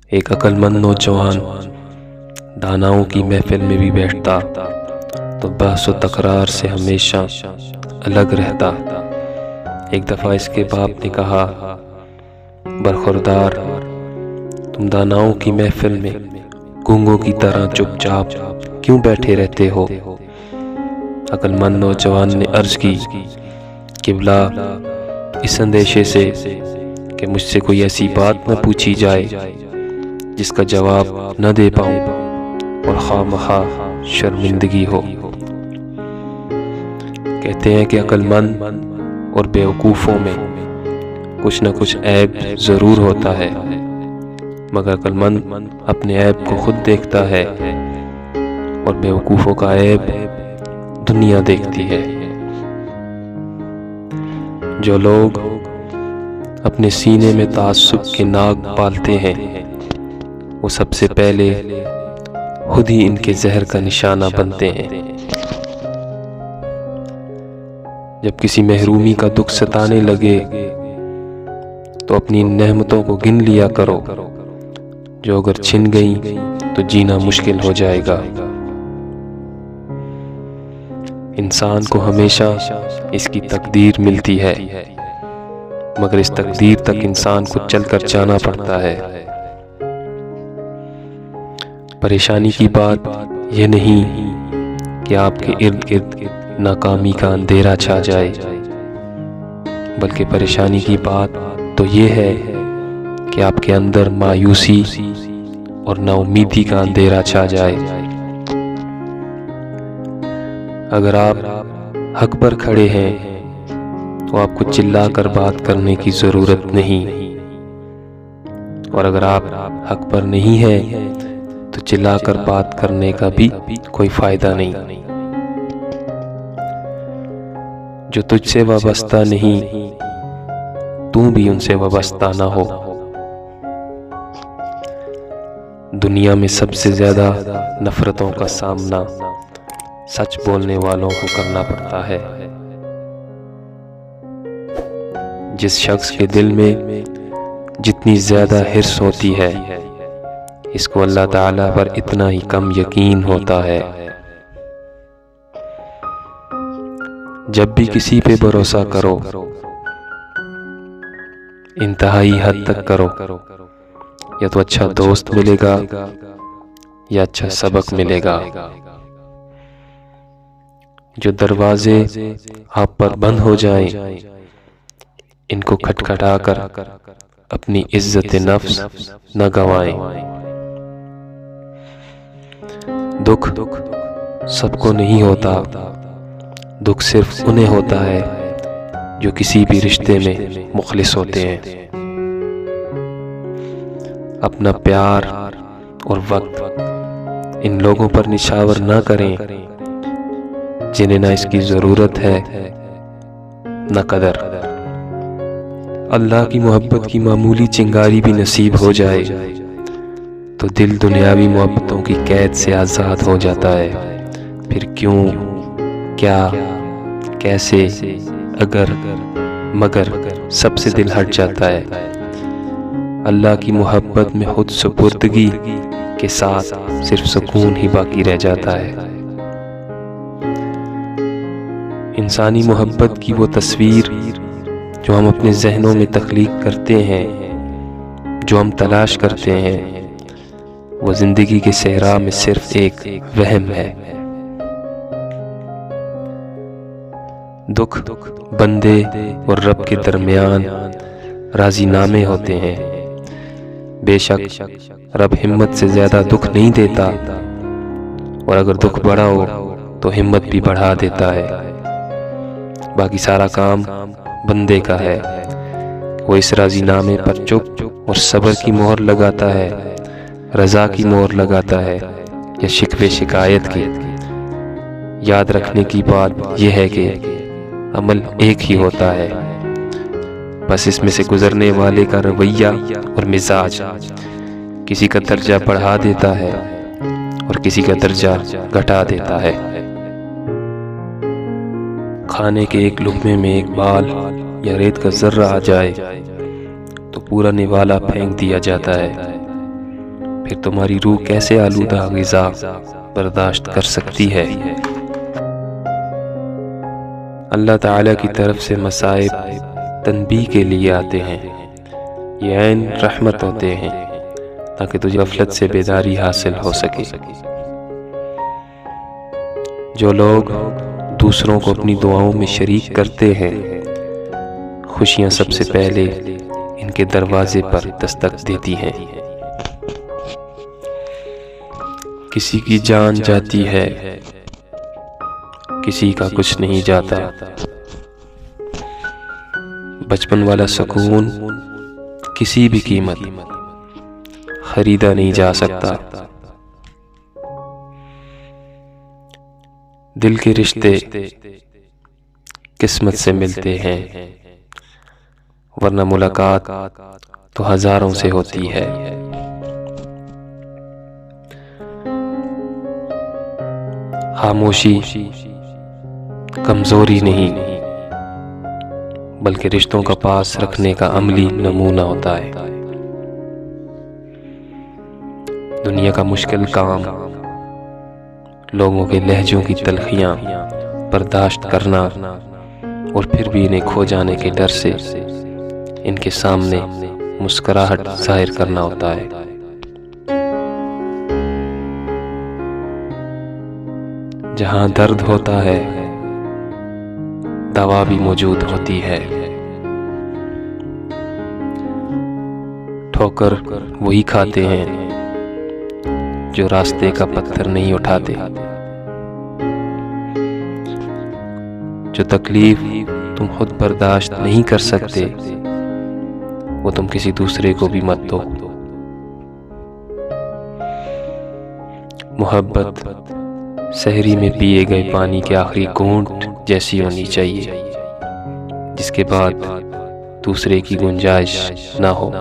एक अक्लमंद नौजवान दानाओं की महफिल में भी बैठता तो बहस व तकरार से हमेशा अलग रहता। एक दफ़ा इसके बाप ने कहा, बरखुरदार, तुम दानाओं की महफिल में गूंगों की तरह चुपचाप क्यों बैठे रहते हो? अक्लमंद नौजवान ने अर्ज की, किबला, इस अंदेशे से कि मुझसे कोई ऐसी बात न पूछी जाए जिसका जवाब न दे पाऊं और खामखा शर्मिंदगी हो। कहते हैं कि अक्लमंद और बेवकूफ़ों में कुछ न कुछ ऐब ज़रूर होता है, मगर अक्लमंद अपने ऐब को खुद देखता है और बेवकूफ़ों का ऐब दुनिया देखती है। जो लोग अपने सीने में तासुब के नाग पालते हैं, वो सबसे पहले खुद ही इनके जहर का निशाना बनते हैं। जब किसी महरूमी का दुख सताने लगे तो अपनी नेमतों को गिन लिया करो, जो अगर छिन गई तो जीना मुश्किल हो जाएगा। इंसान को हमेशा इसकी तकदीर मिलती है, मगर इस तकदीर तक इंसान को चलकर जाना पड़ता है। परेशानी की बात यह नहीं कि आपके इर्द गिर्द नाकामी का अंधेरा छा जाए, बल्कि परेशानी की बात तो ये है कि आपके अंदर मायूसी और नाउमीदी का अंधेरा छा जाए। अगर आप हक पर खड़े हैं तो आपको चिल्लाकर बात करने की ज़रूरत नहीं, और अगर आप हक पर नहीं हैं तो चिल्लाकर बात करने का भी कोई फ़ायदा नहीं। जो तुझसे वाबस्ता नहीं, तू भी उनसे वाबस्ता ना हो। दुनिया में सबसे ज़्यादा नफ़रतों का सामना सच बोलने वालों को करना पड़ता है। जिस शख्स के दिल में जितनी ज़्यादा हिर्स होती है, इसको अल्लाह ताला पर इतना ही कम यकीन होता है। जब भी किसी पे भरोसा करो, इंतहाई हद तक करो, या तो अच्छा दोस्त मिलेगा या अच्छा सबक मिलेगा। जो दरवाजे आप पर बंद हो जाएं, इनको खटखटाकर अपनी इज्जत नफ्स न गंवाएं। दुख सबको नहीं होता, दुख सिर्फ उन्हें होता है जो किसी भी रिश्ते में मुखलिस होते हैं। अपना प्यार और वक्त इन लोगों पर निछावर ना करें जिन्हें ना इसकी ज़रूरत है न कदर। अल्लाह की मोहब्बत की मामूली चिंगारी भी नसीब हो जाए तो दिल दुनियावी मोहब्बतों की कैद से आज़ाद हो जाता है। फिर क्यों, क्या, कैसे, अगर, मगर सबसे दिल हट जाता है। अल्लाह की मोहब्बत में खुद सुपुर्दगी के साथ सिर्फ सुकून ही बाकी रह जाता है। इंसानी मोहब्बत की वो तस्वीर जो हम अपने जहनों में तख्लीक करते हैं, जो हम तलाश करते हैं, वो जिंदगी के सहरा में सिर्फ एक वहम है। दुख बंदे और रब के दरमियान राजीनामे होते हैं। बेशक रब हिम्मत से ज़्यादा दुख नहीं देता, और अगर दुख बढ़ा हो तो हिम्मत भी बढ़ा देता है। बाकी सारा काम बंदे का है। वो इस राजीनामे पर चुप और सब्र की मोहर लगाता है, रज़ा की मोहर लगाता है या शिकवे शिकायत की। याद रखने की बात यह है कि अमल एक ही होता है, बस इसमें से गुजरने वाले का रवैया और मिजाज किसी का दर्जा बढ़ा देता है और किसी का दर्जा घटा देता है। खाने के एक लुक़मे में एक बाल या रेत का ज़र्रा आ जाए तो पूरा निवाला फेंक दिया जाता है। फिर तुम्हारी रूह कैसे आलूदा ग़िज़ा बर्दाश्त कर सकती है। अल्लाह ताला की तरफ से मसाइब तनबीह के लिए आते हैं, ये ऐन रहमत होते हैं ताकि तुझे गफलत से बेदारी हासिल हो सके। जो लोग दूसरों को अपनी दुआओं में शरीक करते हैं, खुशियां सबसे पहले इनके दरवाजे पर दस्तक देती हैं। किसी की जान जाती है, किसी का कुछ नहीं जाता। बचपन वाला सुकून किसी भी कीमत खरीदा नहीं जा सकता। दिल के रिश्ते किस्मत से मिलते हैं, वरना मुलाकात तो हजारों से होती है। खामोशी कमजोरी नहीं, बल्कि रिश्तों का पास रखने का अमली नमूना होता है। दुनिया का मुश्किल काम लोगों के लहजों की तलखियां बर्दाश्त करना और फिर भी इन्हें खो जाने के डर से इनके सामने मुस्कुराहट जाहिर करना होता है। जहां दर्द होता है दवा भी मौजूद होती है। ठोकर वही खाते हैं जो रास्ते का पत्थर नहीं उठाते। जो तकलीफ तुम खुद बर्दाश्त नहीं कर सकते, वो तुम किसी दूसरे को भी मत दो। मोहब्बत सहरी में पिए गए पानी के आखिरी घूंट जैसी होनी चाहिए, जिसके बाद दूसरे की गुंजाइश ना हो।